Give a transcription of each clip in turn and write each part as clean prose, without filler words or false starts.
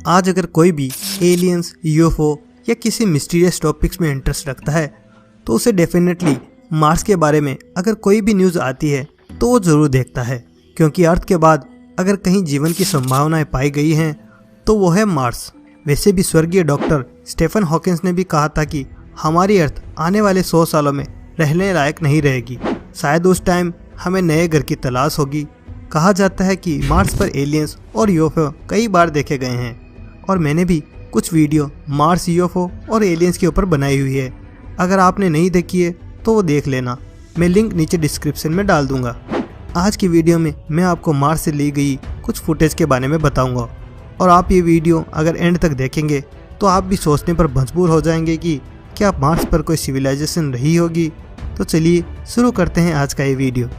आज अगर कोई भी एलियंस, यूएफओ या किसी मिस्टीरियस टॉपिक्स में इंटरेस्ट रखता है तो उसे डेफिनेटली मार्स के बारे में अगर कोई भी न्यूज़ आती है तो वो ज़रूर देखता है, क्योंकि अर्थ के बाद अगर कहीं जीवन की संभावनाएं पाई गई हैं तो वो है मार्स। वैसे भी स्वर्गीय डॉक्टर स्टीफन हॉकिंस ने भी कहा था कि हमारी अर्थ आने वाले 100 सालों में रहने लायक नहीं रहेगी, शायद उस टाइम हमें नए घर की तलाश होगी। कहा जाता है कि मार्स पर एलियंस और यूएफओ कई बार देखे गए हैं और मैंने भी कुछ वीडियो मार्स, यूएफओ और एलियंस के ऊपर बनाई हुई है। अगर आपने नहीं देखी है तो वो देख लेना, मैं लिंक नीचे डिस्क्रिप्शन में डाल दूंगा। आज की वीडियो में मैं आपको मार्स से ली गई कुछ फुटेज के बारे में बताऊंगा और आप ये वीडियो अगर एंड तक देखेंगे तो आप भी सोचने पर मजबूर हो जाएंगे कि क्या मार्स पर कोई सिविलाइजेशन रही होगी। तो चलिए शुरू करते हैं आज का ये वीडियो।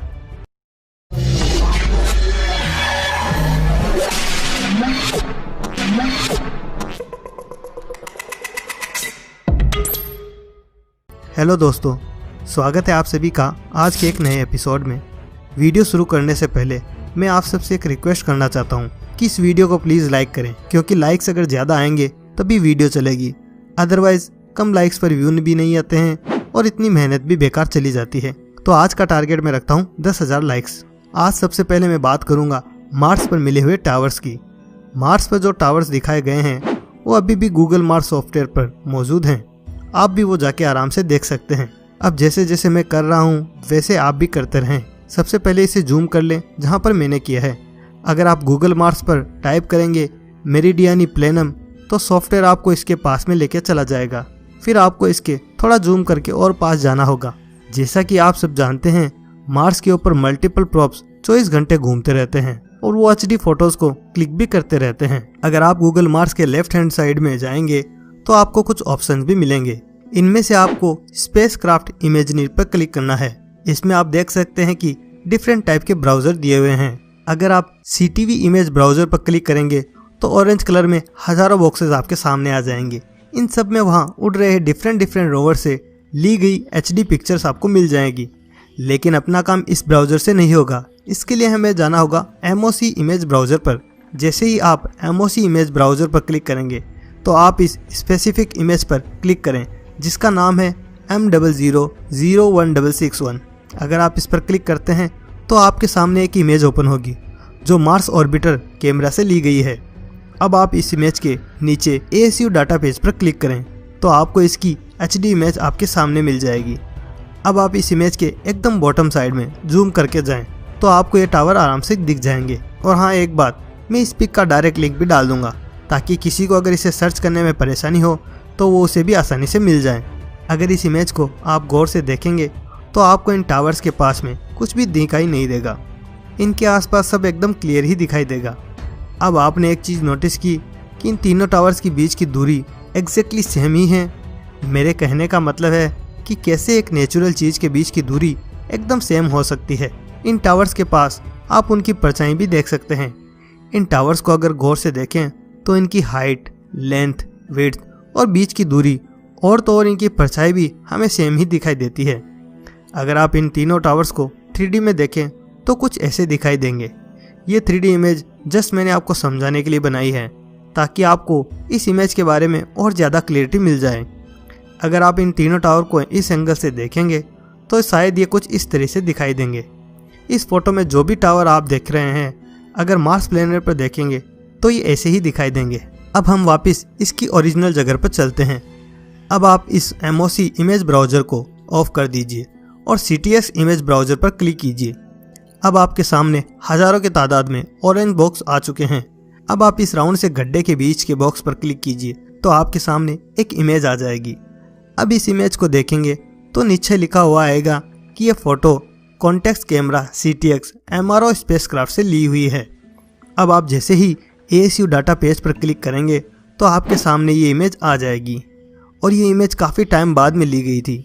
हेलो दोस्तों, स्वागत है आप सभी का आज के एक नए एपिसोड में। वीडियो शुरू करने से पहले मैं आप सबसे एक रिक्वेस्ट करना चाहता हूँ कि इस वीडियो को प्लीज़ लाइक करें, क्योंकि लाइक्स अगर ज़्यादा आएंगे तभी वीडियो चलेगी, अदरवाइज कम लाइक्स पर व्यू भी नहीं आते हैं और इतनी मेहनत भी बेकार चली जाती है। तो आज का टारगेट मैं रखता हूँ 10,000 लाइक्स। आज सबसे पहले मैं बात करूँगा मार्स पर मिले हुए टावर्स की। मार्स पर जो टावर्स दिखाए गए हैं वो अभी भी गूगल मार्स सॉफ्टवेयर पर मौजूद हैं, आप भी वो जाके आराम से देख सकते हैं। अब जैसे जैसे मैं कर रहा हूँ वैसे आप भी करते रहें। सबसे पहले इसे जूम कर लें जहाँ पर मैंने किया है। अगर आप गूगल मार्स पर टाइप करेंगे मेरिडियानी प्लेनम तो सॉफ्टवेयर आपको इसके पास में लेके चला जाएगा। फिर आपको इसके थोड़ा जूम करके और पास जाना होगा। जैसा कि आप सब जानते हैं मार्स के ऊपर मल्टीपल प्रोब्स 24 घंटे घूमते रहते हैं और वो HD फोटोज को क्लिक भी करते रहते हैं। अगर आप गूगल मार्स के लेफ्ट हैंड साइड में जाएंगे तो आपको कुछ ऑप्शंस भी मिलेंगे। इनमें से आपको स्पेसक्राफ्ट इमेजिनरी पर क्लिक करना है। इसमें आप देख सकते हैं कि डिफरेंट टाइप के ब्राउजर दिए हुए हैं। अगर आप CTV इमेज ब्राउजर पर क्लिक करेंगे तो ऑरेंज कलर में हजारों बॉक्सेस आपके सामने आ जाएंगे। इन सब में वहाँ उड़ रहे डिफरेंट रोवर से ली गई HD पिक्चर्स आपको मिल जाएगी। लेकिन अपना काम इस ब्राउजर से नहीं होगा, इसके लिए हमें जाना होगा MOC इमेज ब्राउजर पर। जैसे ही आप MOC इमेज ब्राउजर पर क्लिक करेंगे तो आप इस स्पेसिफिक इमेज पर क्लिक करें जिसका नाम है M000161। अगर आप इस पर क्लिक करते हैं तो आपके सामने एक इमेज ओपन होगी जो मार्स ऑर्बिटर कैमरा से ली गई है। अब आप इस इमेज के नीचे ASU डाटा पेज पर क्लिक करें तो आपको इसकी HD इमेज आपके सामने मिल जाएगी। अब आप इस इमेज के एकदम बॉटम साइड में जूम करके जाएं तो आपको ये टावर आराम से दिख जाएंगे। और हाँ, एक बात, मैं इस पिक का डायरेक्ट लिंक भी डाल दूंगा ताकि किसी को अगर इसे सर्च करने में परेशानी हो तो वो उसे भी आसानी से मिल जाए। अगर इस इमेज को आप गौर से देखेंगे तो आपको इन टावर्स के पास में कुछ भी दिखाई नहीं देगा, इनके आसपास सब एकदम क्लियर ही दिखाई देगा। अब आपने एक चीज़ नोटिस की कि इन तीनों टावर्स के बीच की दूरी एग्जैक्टली सेम ही है। मेरे कहने का मतलब है कि कैसे एक नेचुरल चीज़ के बीच की दूरी एकदम सेम हो सकती है। इन टावर्स के पास आप उनकी परछाई भी देख सकते हैं। इन टावर्स को अगर गौर से देखें तो इनकी हाइट, लेंथ, विड्थ और बीच की दूरी और तो और इनकी परछाई भी हमें सेम ही दिखाई देती है। अगर आप इन तीनों टावर्स को 3D में देखें तो कुछ ऐसे दिखाई देंगे। ये 3D इमेज जस्ट मैंने आपको समझाने के लिए बनाई है ताकि आपको इस इमेज के बारे में और ज़्यादा क्लियरिटी मिल जाए। अगर आप इन तीनों टावर को इस एंगल से देखेंगे तो शायद ये कुछ इस तरह से दिखाई देंगे। इस फोटो में जो भी टावर आप देख रहे हैं अगर मार्स प्लेनेट पर देखेंगे तो ये ऐसे ही दिखाई देंगे। अब हम वापस इसकी ओरिजिनल जगह पर चलते हैं। अब आप इस MOC इमेज ब्राउज़र को ऑफ कर दीजिए और CTS इमेज ब्राउज़र पर क्लिक कीजिए। अब आपके सामने हज़ारों की तादाद में ऑरेंज बॉक्स आ चुके हैं। अब आप इस राउंड से गड्ढे के बीच के बॉक्स पर क्लिक कीजिए तो आपके सामने एक इमेज आ जाएगी। अब इस इमेज को देखेंगे तो नीचे लिखा हुआ आएगा कि यह photo context camera CTX MRO spacecraft से ली हुई है। अब आप जैसे ही ASU डाटा पेज पर क्लिक करेंगे तो आपके सामने ये इमेज आ जाएगी और ये इमेज काफ़ी टाइम बाद में ली गई थी।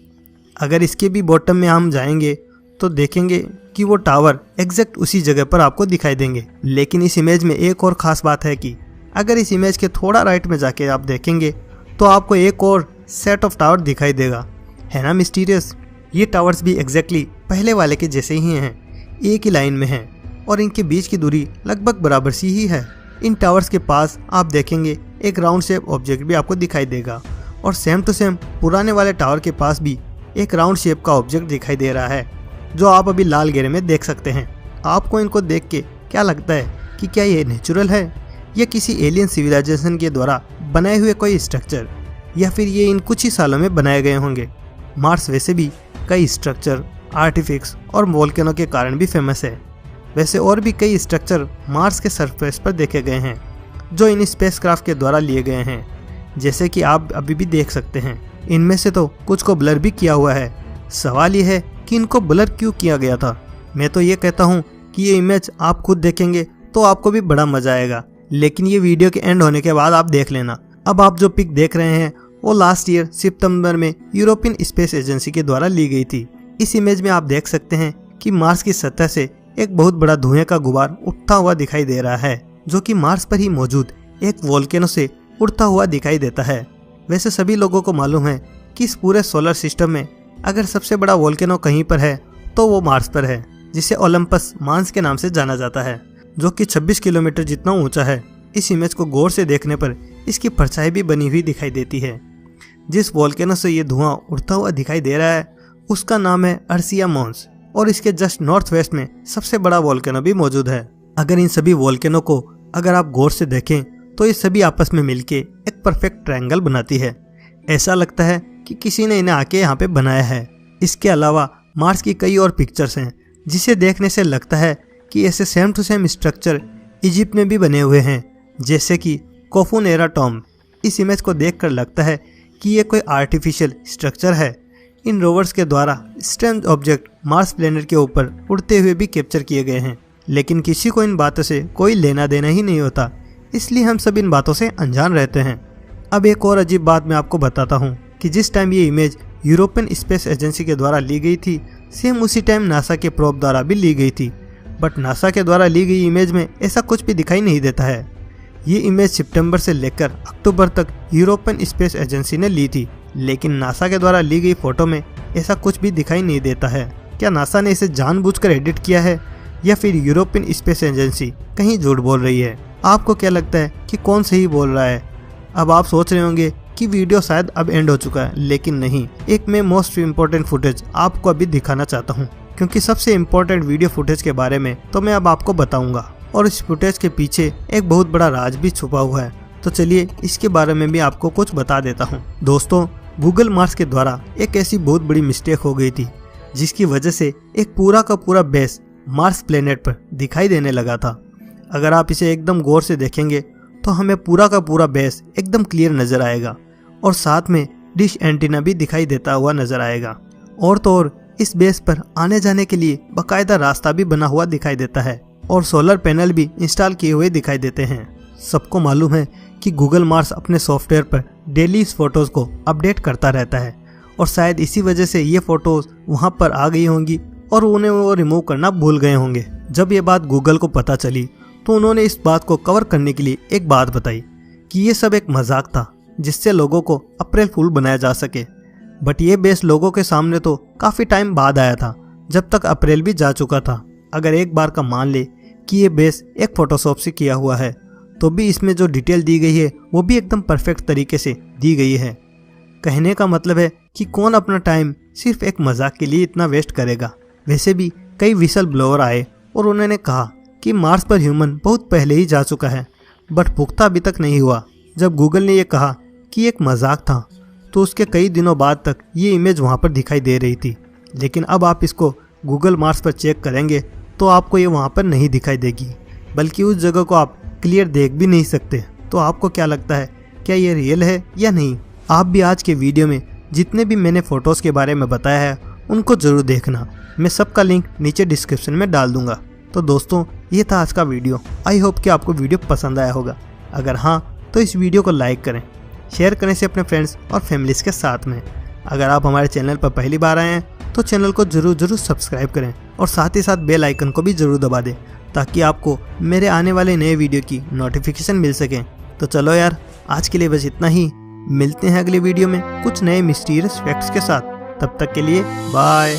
अगर इसके भी बॉटम में हम जाएंगे तो देखेंगे कि वो टावर एग्जैक्ट उसी जगह पर आपको दिखाई देंगे। लेकिन इस इमेज में एक और ख़ास बात है कि अगर इस इमेज के थोड़ा राइट में जाके आप देखेंगे तो आपको एक और सेट ऑफ टावर दिखाई देगा। है ना मिस्टीरियस? ये टावर्स भी एग्जैक्टली पहले वाले के जैसे ही हैं, एक ही लाइन में हैं और इनके बीच की दूरी लगभग बराबर सी ही है। इन टावर्स के पास आप देखेंगे एक राउंड शेप ऑब्जेक्ट भी आपको दिखाई देगा और सेम टू सेम पुराने वाले टावर के पास भी एक राउंड शेप का ऑब्जेक्ट दिखाई दे रहा है, जो आप अभी लाल घेरे में देख सकते हैं। आपको इनको देख के क्या लगता है कि क्या ये नेचुरल है या किसी एलियन सिविलाइजेशन के द्वारा बनाए हुए कोई स्ट्रक्चर, या फिर ये इन कुछ ही सालों में बनाए गए होंगे। मार्स वैसे भी कई स्ट्रक्चर, आर्टिफैक्ट्स और वोल्केनो के कारण भी फेमस है। वैसे और भी कई स्ट्रक्चर मार्स के सरफेस पर देखे गए हैं जो इन स्पेसक्राफ्ट के द्वारा लिए गए हैं, जैसे कि आप अभी भी देख सकते हैं। इनमें से तो कुछ को ब्लर भी किया हुआ है। सवाल ये है कि इनको ब्लर क्यों किया गया था। मैं तो ये कहता हूँ कि ये इमेज आप खुद देखेंगे तो आपको भी बड़ा मजा आएगा, लेकिन ये वीडियो के एंड होने के बाद आप देख लेना। अब आप जो पिक देख रहे हैं वो लास्ट ईयर सितंबर में यूरोपियन स्पेस एजेंसी के द्वारा ली गई थी। इस इमेज में आप देख सकते हैं कि मार्स की सतह से एक बहुत बड़ा धुएं का गुबार उठता हुआ दिखाई दे रहा है, जो कि मार्स पर ही मौजूद एक वोल्केनो से उड़ता हुआ दिखाई देता है। वैसे सभी लोगों को मालूम है कि इस पूरे सोलर सिस्टम में अगर सबसे बड़ा वोल्केनो कहीं पर है तो वो मार्स पर है, जिसे ओलंपस मांस के नाम से जाना जाता है, जो कि 26 किलोमीटर जितना ऊंचा है। इस इमेज को गौर से देखने पर इसकी परछाई भी बनी हुई दिखाई देती है। जिस वोल्केनो से ये धुआं उड़ता हुआ दिखाई दे रहा है उसका नाम है अर्सिया मोन्स, और इसके जस्ट नॉर्थ वेस्ट में सबसे बड़ा वोल्केनो भी मौजूद है। अगर इन सभी वोल्केनो को अगर आप गौर से देखें तो ये सभी आपस में मिलके एक परफेक्ट ट्रायंगल बनाती है। ऐसा लगता है कि किसी ने इन्हें आके यहाँ पे बनाया है। इसके अलावा मार्स की कई और पिक्चर्स हैं जिसे देखने से लगता है कि ऐसे same to same structure Egypt में भी बने हुए हैं, जैसे कि कोफून एरा टॉम। इस इमेज को देखकर लगता है कि ये कोई आर्टिफिशियल स्ट्रक्चर है। इन रोवर्स के द्वारा स्ट्रेंज ऑब्जेक्ट मार्स प्लेनेट के ऊपर उड़ते हुए भी कैप्चर किए गए हैं, लेकिन किसी को इन बातों से कोई लेना देना ही नहीं होता, इसलिए हम सब इन बातों से अनजान रहते हैं। अब एक और अजीब बात मैं आपको बताता हूँ कि जिस टाइम ये इमेज यूरोपियन स्पेस एजेंसी के द्वारा ली गई थी, सेम उसी टाइम नासा के प्रोब द्वारा भी ली गई थी। बट नासा के द्वारा ली गई इमेज में ऐसा कुछ भी दिखाई नहीं देता है। ये इमेज सितंबर से लेकर अक्टूबर तक यूरोपियन स्पेस एजेंसी ने ली थी, लेकिन नासा के द्वारा ली गई फोटो में ऐसा कुछ भी दिखाई नहीं देता है। क्या नासा ने इसे जानबूझकर एडिट किया है या फिर यूरोपियन स्पेस एजेंसी कहीं झूठ बोल रही है? आपको क्या लगता है कि कौन सही बोल रहा है? अब आप सोच रहे होंगे कि वीडियो शायद अब एंड हो चुका है, लेकिन नहीं। एक मैं मोस्ट इम्पोर्टेंट फुटेज आपको अभी दिखाना चाहता हूँ, क्योंकि सबसे इम्पोर्टेंट वीडियो फुटेज के बारे में तो मैं अब आपको बताऊंगा, और इस फुटेज के पीछे एक बहुत बड़ा राज भी छुपा हुआ है। तो चलिए इसके बारे में भी आपको कुछ बता देता हूँ। दोस्तों, गूगल मार्स के द्वारा एक ऐसी बहुत बड़ी मिस्टेक हो गई थी, जिसकी वजह से एक पूरा का पूरा बेस मार्स प्लेनेट पर दिखाई देने लगा था। अगर आप इसे एकदम गौर से देखेंगे तो हमें पूरा का पूरा बेस एकदम क्लियर नजर आएगा, और साथ में डिश एंटीना भी दिखाई देता हुआ नजर आएगा। और तो और इस बेस पर आने जाने के लिए बाकायदा रास्ता भी बना हुआ दिखाई देता है, और सोलर पैनल भी इंस्टॉल किए हुए दिखाई देते हैं। सबको मालूम है कि गूगल मार्स अपने सॉफ्टवेयर पर डेली इस फोटोज को अपडेट करता रहता है, और शायद इसी वजह से ये फोटोज वहां पर आ गई होंगी और उन्हें वो रिमूव करना भूल गए होंगे। जब ये बात गूगल को पता चली तो उन्होंने इस बात को कवर करने के लिए एक बात बताई कि ये सब एक मजाक था, जिससे लोगों को अप्रैल फूल बनाया जा सके। बट ये बेस लोगों के सामने तो काफी टाइम बाद आया था, जब तक अप्रैल भी जा चुका था। अगर एक बार का मान ले कि ये बेस एक फोटोशॉप से किया हुआ है, तो भी इसमें जो डिटेल दी गई है वो भी एकदम परफेक्ट तरीके से दी गई है। कहने का मतलब है कि कौन अपना टाइम सिर्फ एक मजाक के लिए इतना वेस्ट करेगा। वैसे भी कई विसल ब्लोअर आए और उन्होंने कहा कि मार्स पर ह्यूमन बहुत पहले ही जा चुका है, बट पुख्ता अभी तक नहीं हुआ। जब गूगल ने यह कहा कि एक मजाक था, तो उसके कई दिनों बाद तक ये इमेज वहाँ पर दिखाई दे रही थी। लेकिन अब आप इसको गूगल मार्स पर चेक करेंगे तो आपको ये वहाँ पर नहीं दिखाई देगी, बल्कि उस जगह को आप क्लियर देख भी नहीं सकते। तो आपको क्या लगता है, क्या ये रियल है या नहीं? आप भी आज के वीडियो में जितने भी मैंने फोटोज़ के बारे में बताया है उनको ज़रूर देखना। मैं सबका लिंक नीचे डिस्क्रिप्शन में डाल दूंगा। तो दोस्तों, ये था आज का वीडियो। आई होप कि आपको वीडियो पसंद आया होगा। अगर हाँ, तो इस वीडियो को लाइक करें, शेयर करें से अपने फ्रेंड्स और फैमिलीज के साथ में। अगर आप हमारे चैनल पर पहली बार आए हैं तो चैनल को जरूर सब्सक्राइब करें, और साथ ही साथ बेल आइकन को भी जरूर दबा दें, ताकि आपको मेरे आने वाले नए वीडियो की नोटिफिकेशन मिल सके। तो चलो यार, आज के लिए बस इतना ही। मिलते हैं अगले वीडियो में कुछ नए मिस्टीरियस फैक्ट्स के साथ। तब तक के लिए बाय।